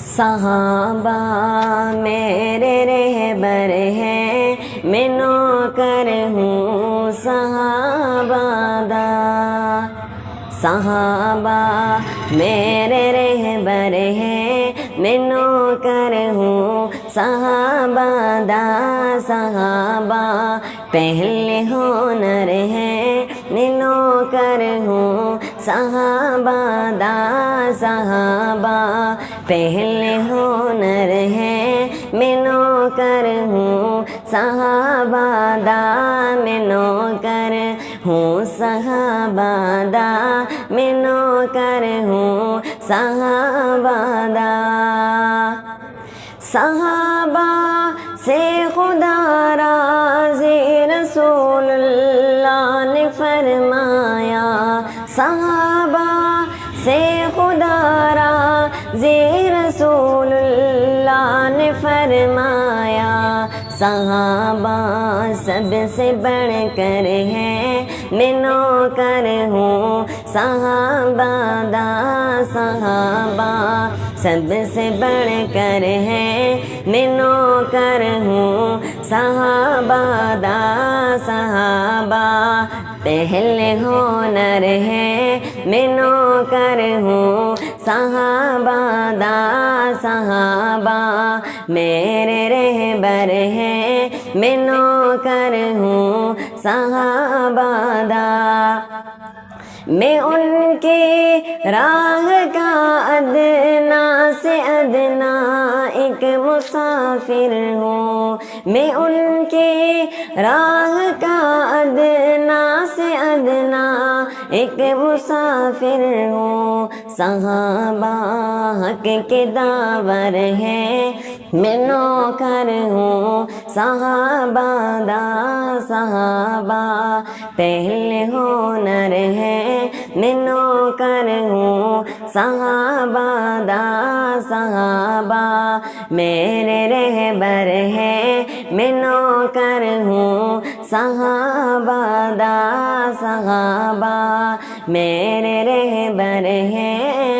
صحابہ میرے رہبر ہیں، میں نوکر ہوں صحابہ دا۔ صحابہ میرے رہبر ہیں، میں نوکر ہوں صحابہ دا۔ صحابہ پہلے ہنر ہیں، میں نوکر ہوں صحابہ دا۔ صحابہ پہلے ہنر ہیں، میں نوکر ہوں صحابہ دا۔ میں نوکر ہوں صحابہ دا، میں نوکر ہوں صحابہ دا۔ صحابہ سے خدا راضی رسول اللہ نے فرمایا۔ صحابہ سے خدا راضی رسول اللہ نے فرمایا۔ صحابہ سب سے بڑھ کر ہے، میں نوکر ہوں صحابہ دا۔ صحابہ سب سے بڑھ کر ہے، میں نوکر ہوں صحابہ دا۔ صحابہ پہلے ہنر ہے، میں نوکر ہوں صحابہ دا۔ صحابہ میرے رہبر ہیں، میں نوکر ہوں صحابہ دا۔ میں ان کی راہ کا ادنا سے ادنا ایک مسافر ہوں۔ میں ان کی راہ کا ادنا سے ادنا ایک مسافر ہوں۔ صحابہ حق کے داور ہیں، میں نوکر ہوں صحابہ دا۔ صحابہ پہلے ہنر ہے، میں نوکر ہوں صحابہ دا۔ صحابہ میرے رہبر ہیں، میں نوکر ہوں صحابہ دا۔ صحابہ میرے رہبر ہیں،